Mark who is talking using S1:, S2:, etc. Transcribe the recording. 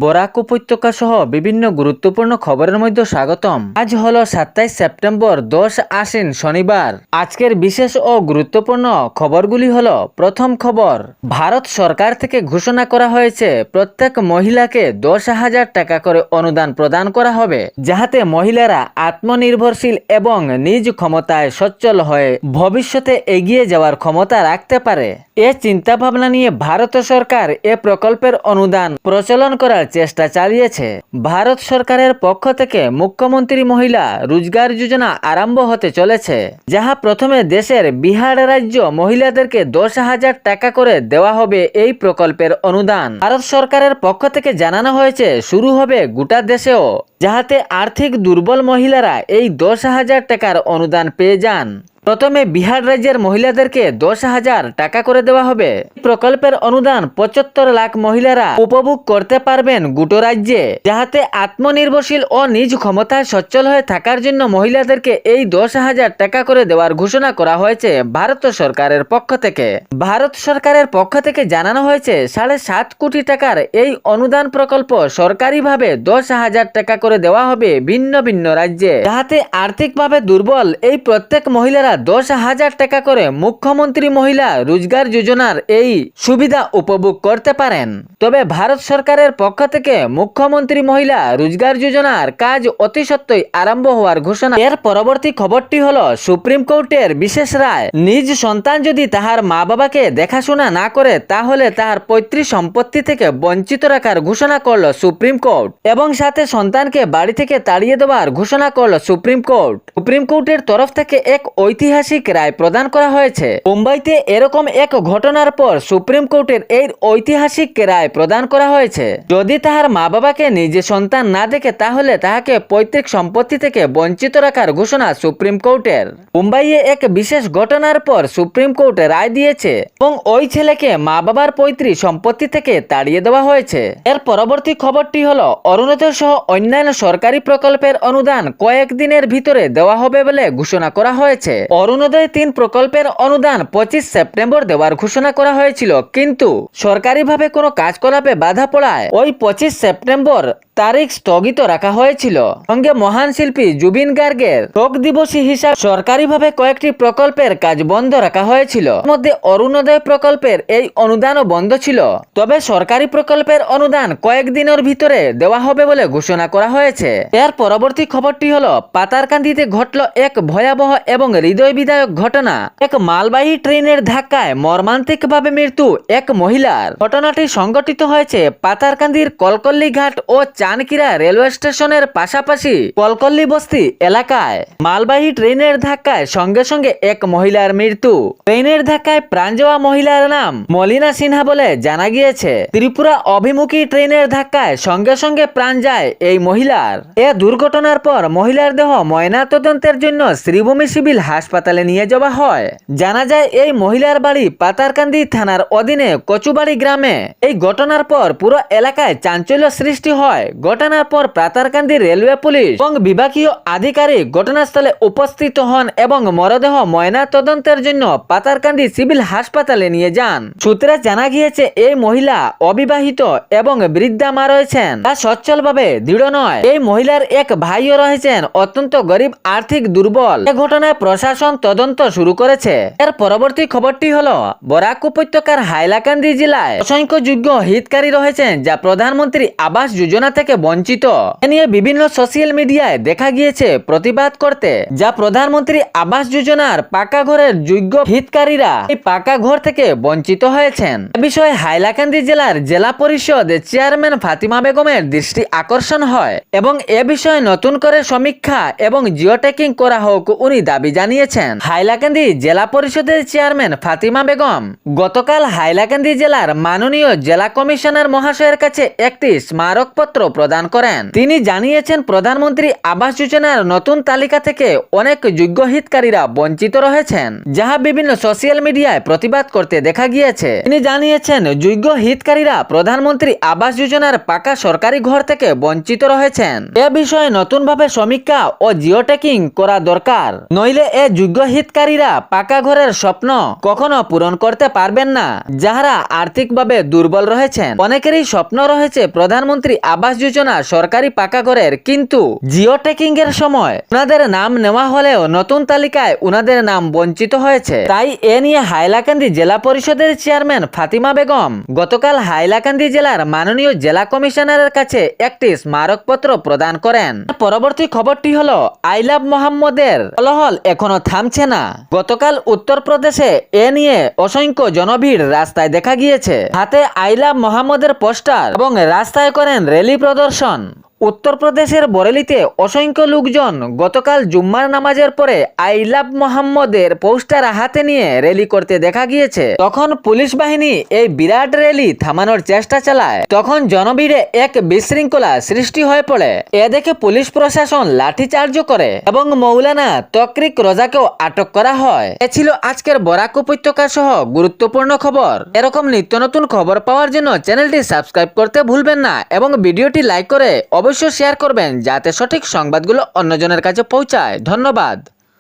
S1: বরাক উপত্যকা সহ বিভিন্ন গুরুত্বপূর্ণ খবরের মধ্যে স্বাগতম। আজ হলো 27 সেপ্টেম্বর 10 আশ্বিন শনিবার। আজকের বিশেষ ও গুরুত্বপূর্ণ খবরগুলি হলো, প্রথম খবর, ভারত সরকার থেকে ঘোষণা করা হয়েছে প্রত্যেক মহিলাকে 10,000 টাকা করে অনুদান প্রদান করা হবে, যাহাতে মহিলারা আত্মনির্ভরশীল এবং নিজ ক্ষমতায় সচ্ছল হয়ে ভবিষ্যতে এগিয়ে যাওয়ার ক্ষমতা রাখতে পারে। এ চিন্তাভাবনা নিয়ে ভারত সরকার এ প্রকল্পের অনুদান প্রচলন করার চেষ্টা চালিয়েছে। ভারত সরকারের পক্ষ থেকে মুখ্যমন্ত্রী মহিলা রোজগার যোজনা আরম্ভ হতে চলেছে, যাহা প্রথমে দেশের বিহার রাজ্য মহিলাদেরকে 10,000 টাকা করে দেওয়া হবে। এই প্রকল্পের অনুদান ভারত সরকারের পক্ষ থেকে জানানো হয়েছে শুরু হবে গোটা দেশেও, যাহাতে আর্থিক দুর্বল মহিলারা এই 10,000 টাকার অনুদান পেয়ে যান। প্রথমে বিহার রাজ্যের মহিলাদেরকে 10,000 টাকা করে দেওয়া হবে। প্রকল্পের অনুদান 75 লাখ মহিলারা উপভোগ করতে পারবেন গোটা রাজ্যে, যাহাতে আত্মনির্ভরশীল ও নিজ ক্ষমতায় সচ্ছল হয়ে থাকার জন্য মহিলাদেরকে এই 10,000 টাকা করে দেওয়ার ঘোষণা করা হয়েছে ভারত সরকারের পক্ষ থেকে। ভারত সরকারের পক্ষ থেকে জানানো হয়েছে 7.5 কোটি টাকার এই অনুদান প্রকল্প সরকারিভাবে 10,000 টাকা করে দেওয়া হবে ভিন্ন ভিন্ন রাজ্যে, যাহাতে আর্থিকভাবে দুর্বল এই প্রত্যেক মহিলারা 10,000 টাকা করে মুখ্যমন্ত্রী মহিলা রোজগার যোজনার এই সুবিধা উপভোগ করতে পারেন। তবে ভারত সরকারের পক্ষ থেকে মুখ্যমন্ত্রী মহিলা রোজগার যোজনার কাজ অতি সত্বরই আরম্ভ হওয়ার ঘোষণা। এর পরবর্তী খবরটি হলো, সুপ্রিম কোর্টের বিশেষ রায়, নিজ সন্তান যদি তাহার মা বাবাকে দেখাশোনা না করে তাহলে তাহার পৈতৃক সম্পত্তি থেকে বঞ্চিত রাখার ঘোষণা করল সুপ্রিম কোর্ট, এবং সাথে সন্তানকে বাড়ি থেকে তাড়িয়ে দেওয়ার ঘোষণা করল সুপ্রিম কোর্ট। সুপ্রিম কোর্টের তরফ থেকে এক ঐতিহাসিক রায় প্রদান করা হয়েছে। মুম্বাইতে এরকম এক ঘটনার পর সুপ্রিম কোর্টের এই ঐতিহাসিক রায় প্রদান করা হয়েছে। যদি তাহার মা বাবাকে নিজে সন্তান না দেখে তাহলে তাহাকে পৈতৃক সম্পত্তি থেকে বঞ্চিত রাখার ঘোষণা সুপ্রিম কোর্টের। মুম্বাইয়ে এক বিশেষ ঘটনার পর সুপ্রিম কোর্ট রায় দিয়েছে এবং ওই ছেলেকে মা বাবার পৈতৃক সম্পত্তি থেকে তাড়িয়ে দেওয়া হয়েছে। এর পরবর্তী খবরটি হলো, অরুণোদয় সহ অন্যান্য সরকারি প্রকল্পের অনুদান কয়েকদিনের ভিতরে দেওয়া হবে বলে ঘোষণা করা হয়েছে। অরুণোদয় 3 প্রকল্পের অনুদান 25 সেপ্টেম্বর দেওয়ার ঘোষণা করা হয়েছিল, কিন্তু সরকারিভাবে কোনো কাজকলাপে বাধা পড়ায় ওই 25 সেপ্টেম্বর তারিখ স্থগিত রাখা হয়েছিল। সঙ্গে মহান শিল্পী জুবিন গার্গের শোক দিবসী হিসাবে সরকারিভাবে কয়েকটি প্রকল্পের কাজ বন্ধ রাখা হয়েছিল। এর মধ্যে অরুণোদয় প্রকল্পের এই অনুদানও বন্ধ ছিল। তবে সরকারি প্রকল্পের অনুদান কয়েকদিনের ভিতরে দেওয়া হবে বলে ঘোষণা করা হয়েছে। এর পরবর্তী খবরটি হলো, পাতারকান্দিতে ঘটল এক ভয়াবহ এবং হৃদয় বিদায়ক ঘটনা। এক মালবাহী ট্রেনের ধাক্কায় মর্মান্তিকভাবে মৃত্যু এক মহিলার। ঘটনাটি সংঘটিত হয়েছে পাতারকান্দির কলকল্লি ঘাট ও চানকিরা রেলওয়ে স্টেশনের পাশাপাশি কলকল্লি বস্তি এলাকায়। মালবাহী ট্রেনের ধাক্কায় সঙ্গে সঙ্গে এক মহিলার মৃত্যু। ট্রেনের ধাক্কায় প্রাণ যাওয়া মহিলার নাম মলিনা সিনহা বলে জানা গিয়েছে। ত্রিপুরা অভিমুখী ট্রেনের ধাক্কায় সঙ্গে সঙ্গে প্রাণ যায় এই মহিলার। এ দুর্ঘটনার পর মহিলার দেহ ময়নাতদন্তের জন্য শ্রীভূমি সিভিল হাসপাতালে নিয়ে যাওয়া হয়। জানা যায় এই মহিলার বাড়ি পাতারকান্দি থানার অধীনে কচুবাড়ি গ্রামে। এই ঘটনার পর পুরো এলাকায় চাঞ্চল্য সৃষ্টি হয়। ঘটনার পর পাতারকান্দি রেলওয়ে পুলিশ এবং বিভাগীয় আধিকারিক ঘটনাস্থলে উপস্থিত হন এবং মরদেহ ময়না তদন্তের জন্য পাতারকান্দি সিভিল হাসপাতালে নিয়ে যান। সূত্রে জানা গিয়েছে এই মহিলা অবিবাহিত এবং বৃদ্ধা মা রয়েছেন, তা সচ্ছলভাবে দৃঢ় নয়। এই মহিলার এক ভাইও রয়েছেন অত্যন্ত গরিব, আর্থিক দুর্বল। এ ঘটনায় প্রশাসন তদন্ত শুরু করেছে। এর পরবর্তী খবরটি হলো, বরাক উপত্যকার হাইলাকান্দি জেলায় অসংখ্য যোগ্য হিতকারী রয়েছেন যা প্রধানমন্ত্রী আবাস যোজনা থেকে বঞ্চিত। এ নিয়ে বিভিন্ন সোশ্যাল মিডিয়ায় দেখা গিয়েছে প্রতিবাদ করতে, যা প্রধানমন্ত্রী আবাস যোজনার পাকা ঘরের যোগ্য হিতকারীরা এই পাকা ঘর থেকে বঞ্চিত হয়েছেন। এ বিষয়ে হাইলাকান্দি জেলার জেলা পরিষদ চেয়ারম্যান ফাতিমা বেগমের দৃষ্টি আকর্ষণ হয় এবং এ বিষয়ে নতুন করে সমীক্ষা এবং জিও ট্যাগিং করা হোক উনি দাবি জানিয়েছেন। হাইলাকান্দি জেলা পরিষদের চেয়ারম্যান ফাতিমা বেগম গতকাল হাইলাকান্দি জেলার মাননীয় জেলা কমিশনার মহাশয়ের কাছে একটি স্মারকপত্র প্রদান করেন। তিনি জানিয়েছেন প্রধানমন্ত্রী আবাস যোজনার নতুন তালিকা থেকে অনেক যোগ্য হিতকারীরা বঞ্চিত রয়েছেন, যাহা বিভিন্ন সোশ্যাল মিডিয়ায় প্রতিবাদ করতে দেখা গিয়েছে। তিনি জানিয়েছেন যোগ্য হিতকারীরা প্রধানমন্ত্রী আবাস যোজনার পাকা সরকারি ঘর থেকে বঞ্চিত রয়েছেন। এ বিষয়ে নতুনভাবে সমীক্ষা ও জিও ট্যাগিং করা দরকার, নইলে এ যোগ্য হিতকারীরা পাকা ঘরের স্বপ্ন কখনো পূরণ করতে পারবেন না। যাহারা আর্থিকভাবে দুর্বল রয়েছেন, অনেকেরই স্বপ্ন রয়েছে প্রধানমন্ত্রী আবাস যোজনা সরকারি পাকা ঘরের, কিন্তু জিও ট্যাগিং এর সময় উনাদের নাম নেওয়া হলেও নতুন তালিকায় উনাদের নাম বঞ্চিত হয়েছে। তাই এ নিয়ে হাইলাকান্দি জেলা পরিষদের চেয়ারম্যান ফাতিমা বেগম গতকাল হাইলাকান্দি জেলার মাননীয় জেলা কমিশনারের কাছে একটি স্মারকপত্র প্রদান করেন। পরবর্তী খবরটি হলো আই লাভ মোহাম্মদের কোলাহল এখনো থামছে না। গতকাল উত্তরপ্রদেশে এ নিয়ে অসংখ্য জনভিড় রাস্তায় দেখা গিয়েছে। হাতে আই লাভ মোহাম্মদের পোস্টার এবং রাস্তায় করেন র্যালি প্রদর্শন। উত্তরপ্রদেশের বরেলিতে অসংখ্য লোকজন গতকাল জুম্মার নামাজের পরে আই লাভ মোহাম্মদের পোস্টার হাতে নিয়ে র্যালি করতে দেখা গিয়েছে। তখন পুলিশ বাহিনী এই বিরাট র্যালি থামানোর চেষ্টা চালায়। তখন জনভিড়ে এক বিশৃঙ্খলা সৃষ্টি হয়ে পড়ে। এ দেখে পুলিশ প্রশাসন লাঠিচার্জ করে এবং মৌলানা তকরিক রোজাকেও আটক করা হয়। এ ছিল আজকের বরাক উপত্যকা সহ গুরুত্বপূর্ণ খবর। এরকম নিত্য নতুন খবর পাওয়ার জন্য চ্যানেলটি সাবস্ক্রাইব করতে ভুলবেন না এবং ভিডিওটি লাইক করে অবশ্যই শেয়ার করবেন, যাতে সঠিক সংবাদগুলো অন্যজনের কাছে পৌঁছায়। ধন্যবাদ।